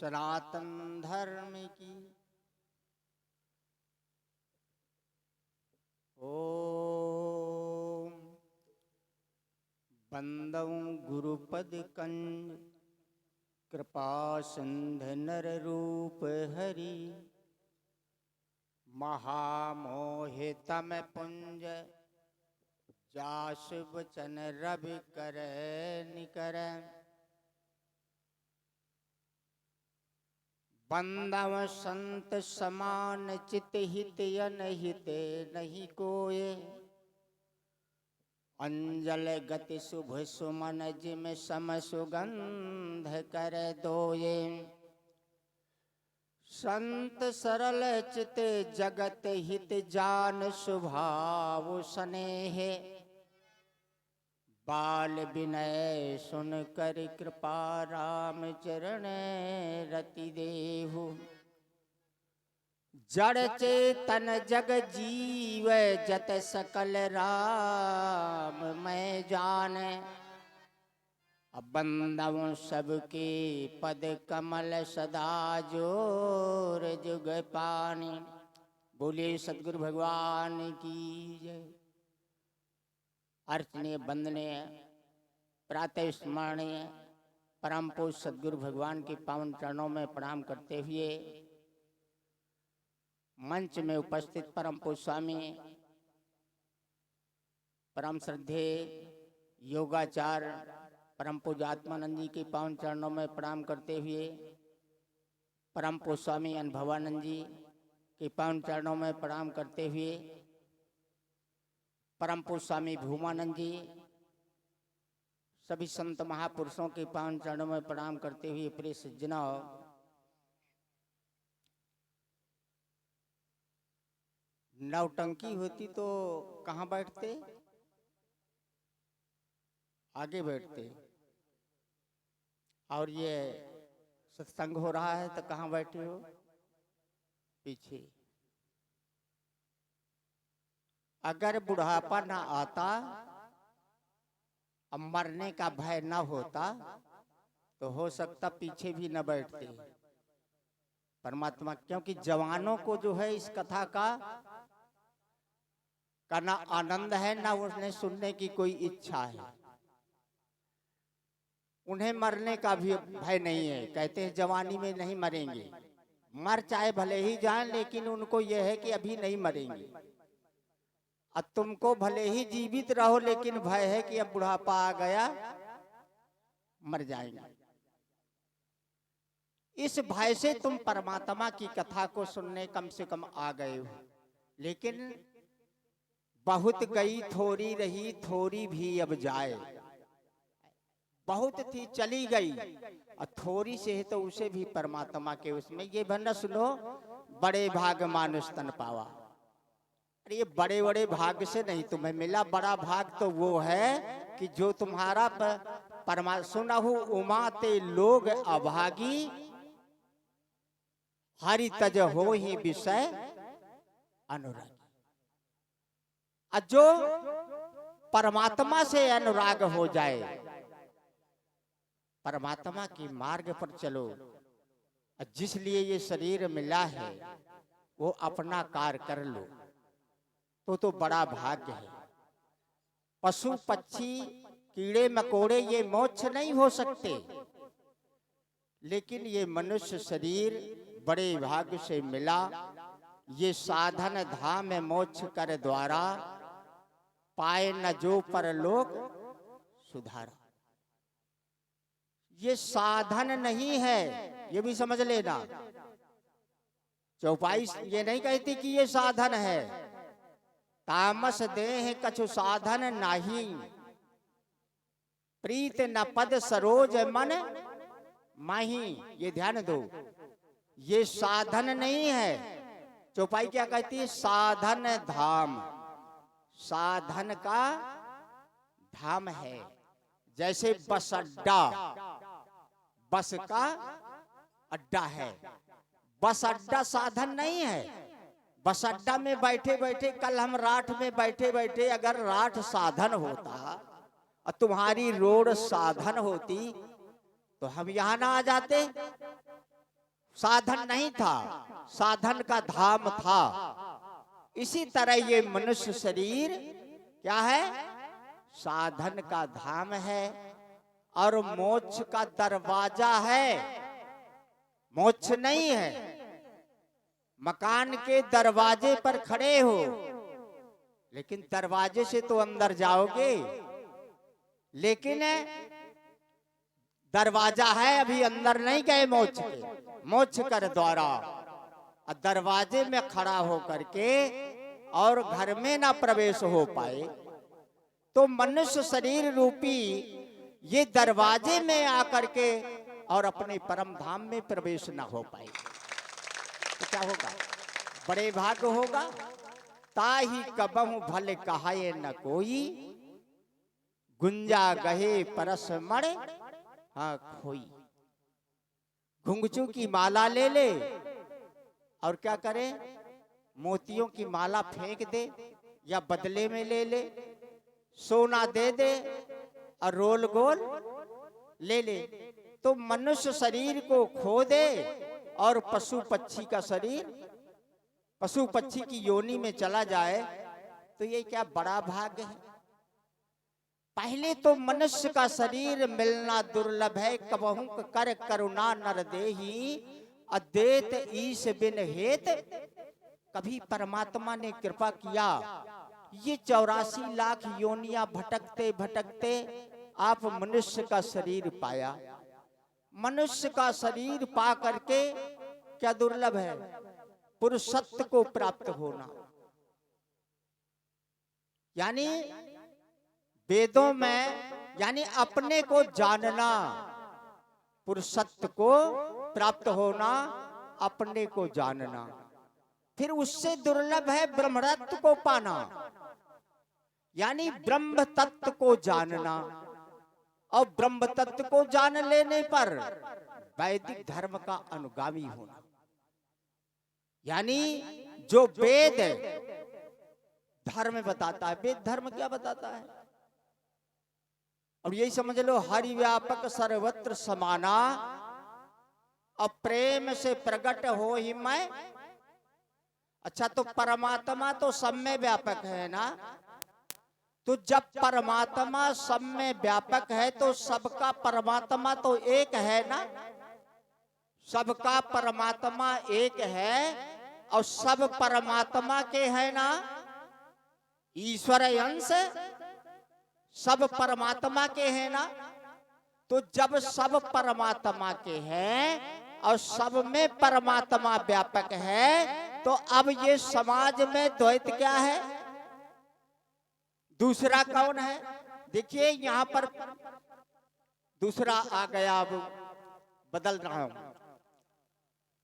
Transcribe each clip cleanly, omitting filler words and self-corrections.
सनातन धर्म की। ओम बंदौ गुरुपद कंज कृपा सिंध नर रूप हरि महामोहितम पुंज जास बचन रवि कर निकर बंदव संत समान चित हित अनहित नहीं कोय अंजल गति शुभ सुमन जिम सम सुगंध कर दोये संत सरल चित जगत हित जान स्वभाव स्नेह बाल विनय सुन कर कृपा राम चरण रति देहु जड़ चेतन जग जीव जत सकल राम मैं जाने बंदव सबके पद कमल सदा जोर जुग पानी। बोले सतगुरु भगवान की जय। अर्चनीय वंदनीय प्रातः स्मरणीय परम पूज्य सतगुरु भगवान के पावन चरणों में प्रणाम करते हुए मंच में उपस्थित परम पूज्य स्वामी परम श्रद्धे योगाचार्य परम पूज्य आत्मानंद जी के पावन चरणों में प्रणाम करते हुए परम पूज्य स्वामी अनुभवानंद जी के पावन चरणों में प्रणाम करते हुए परम पूज्य स्वामी भूमानंद जी सभी संत महापुरुषों के पावन चरणों में प्रणाम करते हुए प्रिय सज्जनों, नौटंकी होती तो कहाँ बैठते? आगे बैठते। और ये सत्संग हो रहा है तो कहाँ बैठे हो? पीछे। अगर बुढ़ापा ना आता अब मरने का भय न होता तो हो सकता पीछे भी न बैठते परमात्मा, क्योंकि जवानों को जो है इस कथा का ना आनंद है ना उसने सुनने की कोई इच्छा है। उन्हें मरने का भी भय नहीं है। कहते हैं जवानी में नहीं मरेंगे, मर चाहे भले ही जाएं, लेकिन उनको यह है कि अभी नहीं मरेंगे। अब तुमको भले ही जीवित रहो लेकिन भय है कि अब बुढ़ापा आ गया मर जाएंगे। इस भय से तुम परमात्मा की कथा को सुनने कम से कम आ गए हो। लेकिन बहुत गई थोड़ी रही थोड़ी भी अब जाए। बहुत थी चली गई और थोड़ी से है तो उसे भी परमात्मा के उसमें ये भंडा सुनो, बड़े भाग मानुष तन पावा। अरे ये बड़े बड़े भाग से नहीं तुम्हें मिला, बड़ा भाग तो वो है कि जो तुम्हारा परमा सुनहु उमाते लोग अभागी हरि तज हो ही विषय अनुरागी। जो परमात्मा से अनुराग हो जाए, परमात्मा के मार्ग पर चलो, जिस लिए ये शरीर मिला है वो अपना कार्य कर लो तो बड़ा भाग्य है। पशु पक्षी कीड़े मकोड़े ये मोक्ष नहीं हो सकते, लेकिन ये मनुष्य शरीर बड़े भाग्य से मिला। ये साधन धाम मोक्ष कर द्वारा पाए न जो परलोक सुधारा। ये साधन नहीं है, ये भी समझ लेना। चौपाई ये नहीं कहती कि ये साधन है। तामस देह कछु साधन नाही प्रीत न पद सरोज मन माही। ये ध्यान दो, ये साधन नहीं है। चौपाई क्या कहती है? साधन धाम। साधन का धाम है। जैसे बस अड्डा, बस का अड्डा है। बस अड्डा साधन नहीं है। बस अड्डा में बैठे बैठे, कल हम राठ में बैठे बैठे अगर राठ साधन होता और तुम्हारी रोड साधन होती तो हम यहाँ ना आ जाते। साधन नहीं था, साधन का धाम था। इसी तरह ये मनुष्य शरीर क्या है? साधन का धाम है और मोक्ष का दरवाजा है। मोक्ष नहीं है। मकान के दरवाजे पर खड़े हो, लेकिन दरवाजे से तो अंदर जाओगे, लेकिन दरवाजा है, अभी अंदर नहीं गए मोक्ष के। मोक्ष कर द्वारा दरवाजे में खड़ा होकर के और घर में ना प्रवेश हो पाए, तो मनुष्य शरीर रूपी ये दरवाजे में आकर के और अपने परम धाम में प्रवेश ना हो पाए, तो क्या होगा? बड़े भाग्य होगा। ताही कबहु भले कहाए न कोई, गुंजा गहे परस मण हाँ खोई। घुंघचू की माला ले ले और क्या करे? मोतियों की माला फेंक दे या बदले में ले ले, सोना दे दे और रोल गोल ले ले। तो मनुष्य शरीर को खो दे और पशु पक्षी का शरीर, पशु पक्षी की योनि में चला जाए, तो ये क्या बड़ा भाग्य है। पहले तो मनुष्य का शरीर मिलना दुर्लभ है। कबहू कर करुणा नर देही, अद्वैत ईश बिन हेत। कभी परमात्मा ने कृपा किया, ये 84 लाख योनियां भटकते भटकते आप मनुष्य का शरीर पाया। मनुष्य का शरीर पा करके क्या दुर्लभ है? पुरुषत्व को प्राप्त होना, यानी वेदों में यानी अपने को जानना, पुरुषत्व को प्राप्त होना, अपने को जानना। फिर उससे दुर्लभ है ब्रह्मत्व को पाना, यानी ब्रह्म तत्व को जानना। और ब्रह्म तत्व को जान लेने पर वैदिक धर्म का अनुगामी होना, यानी जो वेद धर्म बताता है। वेद धर्म क्या बताता है? और यही समझ लो, हरि व्यापक सर्वत्र समाना, अब प्रेम से प्रकट हो ही मैं। अच्छा, तो परमात्मा तो सब में व्यापक है ना, तो जब परमात्मा सब में व्यापक है तो सबका परमात्मा तो एक है ना। सबका परमात्मा एक है और सब परमात्मा के है ना। ईश्वर अंश सब परमात्मा के हैं ना। तो जब सब परमात्मा के हैं और सब में परमात्मा व्यापक है, तो अब ये समाज में द्वैत क्या है? दूसरा कौन है? देखिए यहां पर दूसरा आ गया, अब बदल रहा हूं।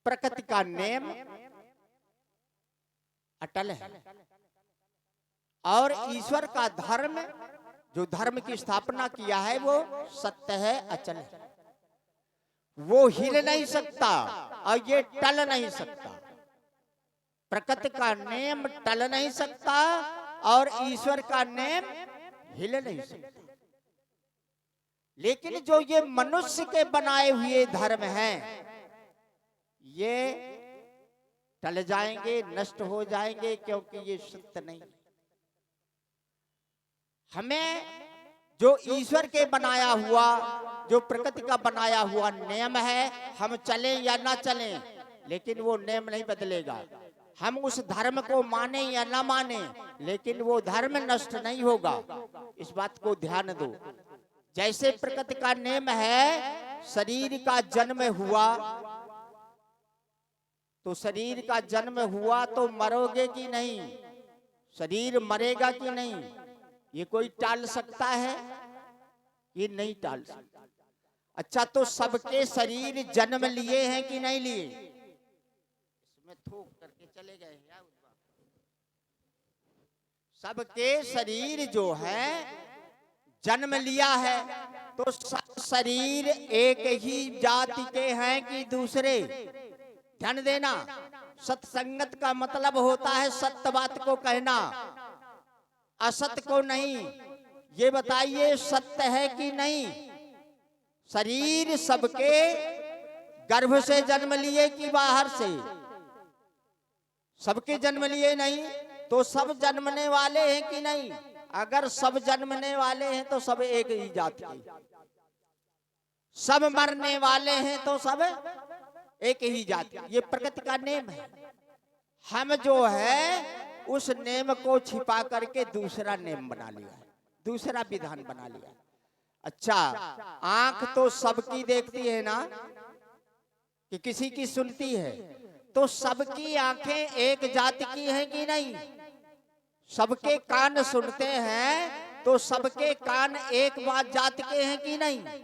प्रकृति का नियम अटल है और ईश्वर का धर्म, जो धर्म की स्थापना किया है, वो सत्य है, अचल है। वो हिल नहीं सकता और ये टल नहीं सकता। प्रकृति का नियम टल नहीं सकता और ईश्वर का नियम हिल नहीं सकता। लेकिन जो ये मनुष्य के बनाए हुए धर्म हैं, ये टल जाएंगे, नष्ट हो जाएंगे, क्योंकि ये सत्य नहीं। हमें जो ईश्वर के बनाया हुआ, जो प्रकृति का बनाया हुआ नियम है, हम चलें या ना चलें, लेकिन वो नियम नहीं बदलेगा। हम उस धर्म को माने या ना माने, लेकिन वो धर्म नष्ट नहीं होगा। इस बात को ध्यान दो। जैसे प्रकृति का नियम है, शरीर का जन्म हुआ, तो शरीर का जन्म हुआ तो मरोगे कि नहीं? शरीर मरेगा कि नहीं? ये कोई टाल सकता है? ये नहीं टाल सकता। अच्छा, तो सबके शरीर जन्म लिए हैं कि नहीं लिए? इसमें थूक करके चले गए हैं। सबके शरीर जो है जन्म लिया है, तो सब शरीर एक ही जाति के हैं कि दूसरे? ध्यान देना, सत्संगत का मतलब होता है सत्य बात को कहना, असत्य को नहीं। ये बताइए सत्य है कि नहीं? शरीर सबके गर्भ से जन्म लिए कि बाहर से? सबके जन्म लिए नहीं, तो सब जन्मने वाले हैं कि नहीं? अगर सब जन्मने वाले हैं तो सब एक ही जाति के, सब मरने वाले हैं तो सब एक ही जाति। ये प्रकृति का नेम है। हम जो है उस नेम को छिपा करके दूसरा नेम बना लिया है, दूसरा विधान बना लिया। अच्छा, आंख तो सबकी देखती है ना, कि किसी की सुनती है? तो सबकी आंखें एक जाति की हैं कि नहीं? सबके कान सुनते हैं तो सबके कान एक बात जाति के हैं कि नहीं?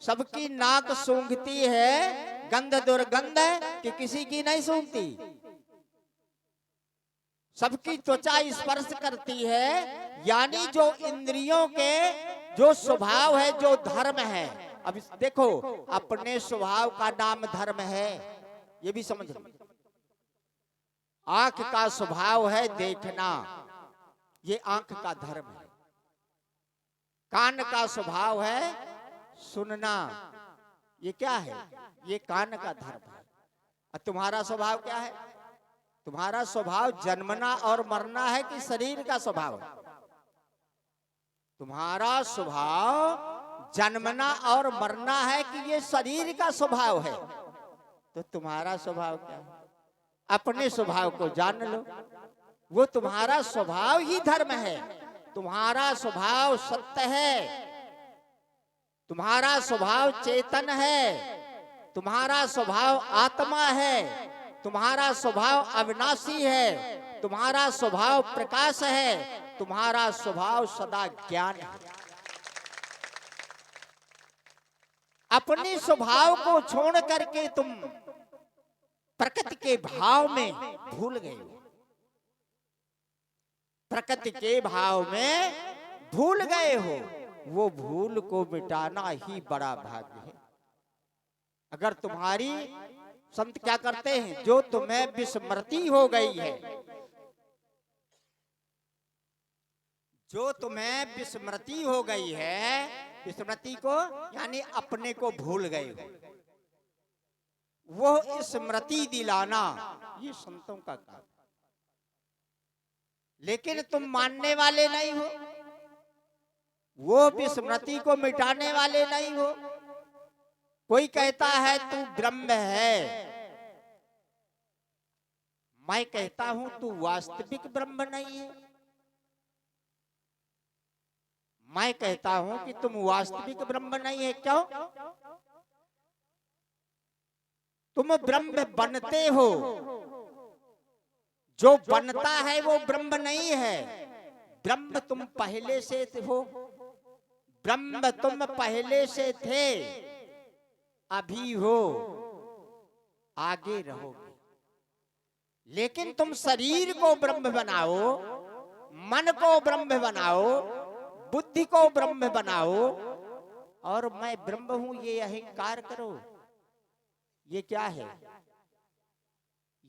सबकी नाक सूंघती है गंध दुर्गंध कि किसी की नहीं सूंघती? सबकी त्वचा स्पर्श करती है, यानी जो इंद्रियों के जो स्वभाव है, जो धर्म है। अब देखो, अपने स्वभाव का नाम धर्म है, ये भी समझ लो। आंख का स्वभाव है देखना, ये आंख का धर्म है। कान का स्वभाव है सुनना, ये क्या है? ये कान का धर्म है। और तुम्हारा स्वभाव क्या है? तुम्हारा स्वभाव जन्मना और मरना है कि शरीर का स्वभाव है? तुम्हारा स्वभाव जन्मना और मरना है कि ये शरीर का स्वभाव है? तो तुम्हारा स्वभाव क्या है? अपने स्वभाव को जान लो, वो तुम्हारा स्वभाव ही धर्म है। तुम्हारा स्वभाव सत्य है, तुम्हारा स्वभाव चेतन है, तुम्हारा स्वभाव आत्मा है, तुम्हारा स्वभाव अविनाशी है, तुम्हारा स्वभाव प्रकाश है, तुम्हारा स्वभाव सदा ज्ञान है। अपने स्वभाव को छोड़ करके तुम प्रकृति के भाव में भूल गए हो, प्रकृति के भाव में भूल गए हो। वो भूल को मिटाना ही बड़ा भाग्य है। अगर तुम्हारी, संत क्या करते हैं, जो तुम्हें विस्मृति हो गई है, जो तुम्हें विस्मृति हो गई है, विस्मृति को यानी अपने को भूल गए हो, वो स्मृति दिलाना ये संतों का काम। लेकिन तुम मानने वाले नहीं हो, वो विस्मृति को मिटाने वाले नहीं हो। कोई कहता है तू ब्रह्म है, मैं कहता हूं तू वास्तविक ब्रह्म नहीं है। मैं कहता हूं कि तुम वास्तविक ब्रह्म नहीं है। क्यों? तुम ब्रह्म बनते हो, जो बनता है वो ब्रह्म नहीं है। ब्रह्म तुम पहले से हो, ब्रह्म तुम पहले से थे, अभी हो, आगे रहोगे। लेकिन तुम शरीर को ब्रह्म बनाओ, मन को ब्रह्म बनाओ, बुद्धि को ब्रह्म बनाओ, और मैं ब्रह्म हूं ये अहंकार करो। ये क्या है?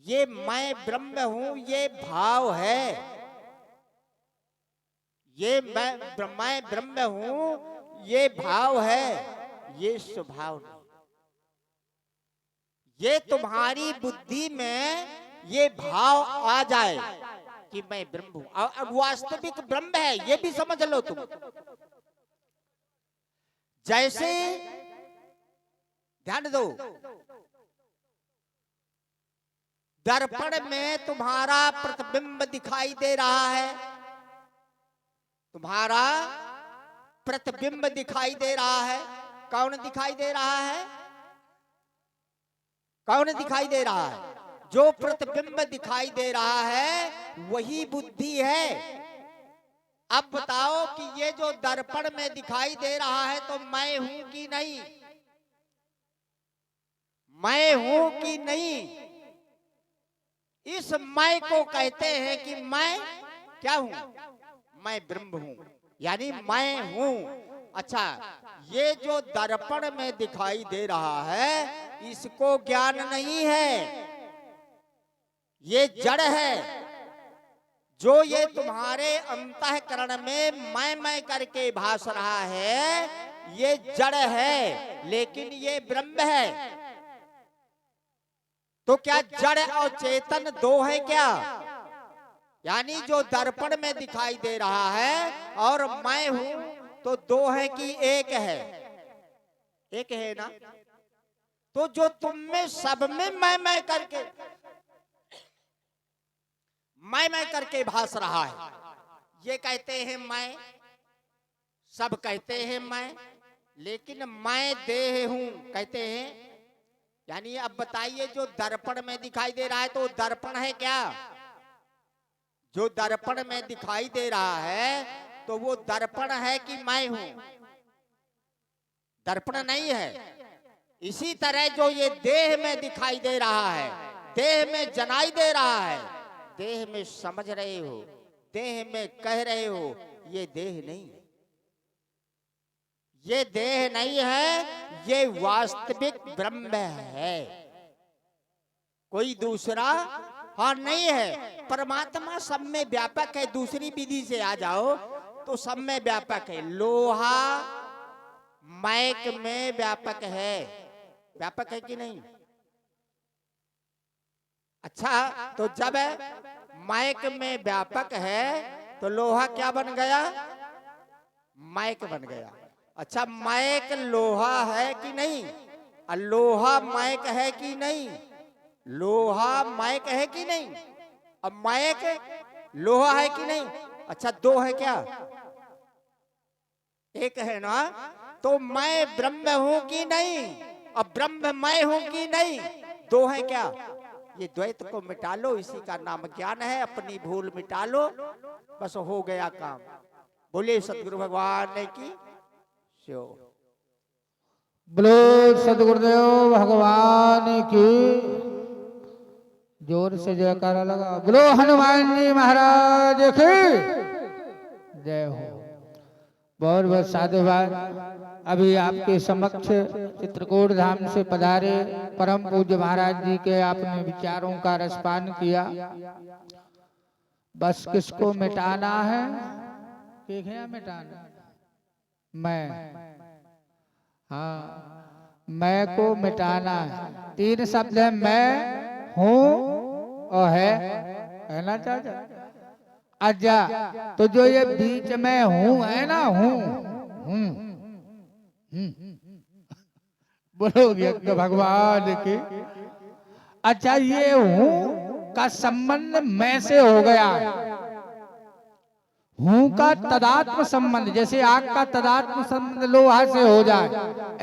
ये मैं ब्रह्म हूं ये भाव है। ये मैं ब्रह्म हूं ये भाव है, ये स्वभाव नहीं। ये तुम्हारी बुद्धि में ये भाव आ जाए कि मैं ब्रह्म हूं, और वास्तविक ब्रह्म है ये भी समझ लो तुम। जैसे ध्यान दो, दर्पण में तुम्हारा प्रतिबिंब दिखाई दे रहा है, तुम्हारा प्रतिबिंब दिखाई दे रहा है। कौन दिखाई दे रहा है? कौन दिखाई दे रहा है? जो प्रतिबिंब दिखाई दे रहा है वही बुद्धि है। अब बताओ कि ये जो दर्पण में दिखाई दे रहा है तो मैं हूं कि नहीं? मैं हूं कि नहीं? इस मैं को कहते हैं कि मैं क्या हूं? मैं ब्रह्म हूं, यानी मैं हूं। अच्छा, ये जो दर्पण में दिखाई दे रहा है इसको ज्ञान नहीं है, ये जड़ है। जो ये तुम्हारे अंतःकरण में मैं करके भास रहा है ये जड़ है, लेकिन ये ब्रह्म है। तो क्या जड़ और चेतन दो है क्या? यानी जो दर्पण में दिखाई दे रहा है और मैं हूं, तो दो है कि एक है? एक है ना। तो जो तुम में सब में मैं करके मैं करके भास रहा है, ये कहते हैं मैं, सब कहते हैं मैं, लेकिन मैं देह हूं कहते हैं। यानी अब बताइए, जो दर्पण में दिखाई दे रहा है तो दर्पण है क्या? जो दर्पण में दिखाई दे रहा है तो वो दर्पण है कि मैं हूं? दर्पण नहीं है। इसी तरह जो ये देह में दिखाई दे रहा है, देह में जनाई दे रहा है, देह में समझ रहे हो, देह में कह रहे हो, ये देह नहीं, ये देह नहीं है, ये वास्तविक ब्रह्म है, कोई दूसरा हाँ नहीं है। परमात्मा सब में व्यापक है। दूसरी विधि से आ जाओ तो सब में व्यापक है। लोहा मैक में व्यापक है, व्यापक है कि नहीं? अच्छा, तो जब मैक में व्यापक है तो लोहा क्या बन गया? मैक बन गया। अच्छा, मैक लोहा है कि नहीं? लोहा मैक है कि नहीं? लोहा मैक है कि नहीं? अब मैक लोहा है कि नहीं? अच्छा, दो है क्या? एक है ना। तो मैं ब्रह्म हूं कि नहीं? अब ब्रह्म मैं हूं कि नहीं? दो है क्या? ये द्वैत को मिटा लो, इसी का नाम ज्ञान है। अपनी भूल मिटा लो, बस हो गया काम। बोले सतगुरु भगवान की शो। बोलो सदगुरुदेव भगवान की। जोर से जयकारा लगा। बोलो हनुमान जी महाराज की जय हो। बहुत बहुत साधुवाद। अभी आपके समक्ष चित्रकूट धाम से पधारे परम पूज्य महाराज जी के आपने विचारों का रसपान किया। बस किसको मिटाना है? क्या मिटाना? मैं, हाँ, मैं को मिटाना है। तीन शब्द है, मैं हूँ और है ना चाचा? अच्छा, तो जो ये बीच में हूँ है ना, बोलोगे तो भगवान की। अच्छा, ये हूँ का संबंध मैं से हो गया है। हूं का तदात्म संबंध, जैसे आग का तदात्म संबंध लोहा से हो जाए,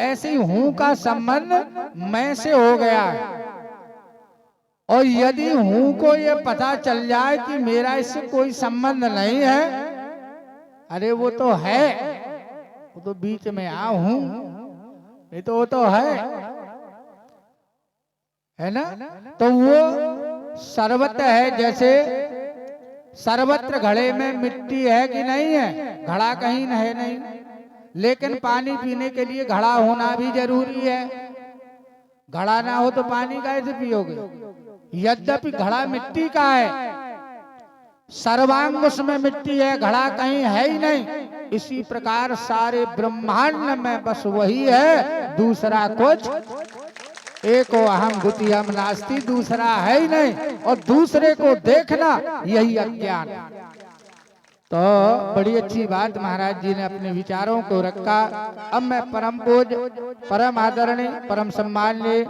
ऐसे ही हूं का संबंध मैं से हो गया है। और यदि हूं को ये पता चल जाए कि मेरा इससे कोई संबंध नहीं है, अरे वो तो है, वो तो बीच में हूं, नहीं तो वो तो है ना। तो वो सर्वत्र है। जैसे सर्वत्र घड़े में मिट्टी है कि नहीं है? घड़ा कहीं है नहीं, लेकिन पानी पीने के लिए घड़ा होना भी जरूरी है। घड़ा ना हो तो पानी कैसे पियोगे? यद्यपि घड़ा मिट्टी का है, सर्वांग उसमें मिट्टी है, घड़ा कहीं है ही नहीं। इसी प्रकार सारे ब्रह्मांड में बस वही है, दूसरा कुछ एको अहम द्वितीयम नास्ति, दूसरा है ही नहीं। और दूसरे को देखना यही अज्ञान। तो बड़ी अच्छी बात महाराज जी ने अपने विचारों को रखा। अब मैं परम पूज्य, परम आदरणीय, परम सम्माननीय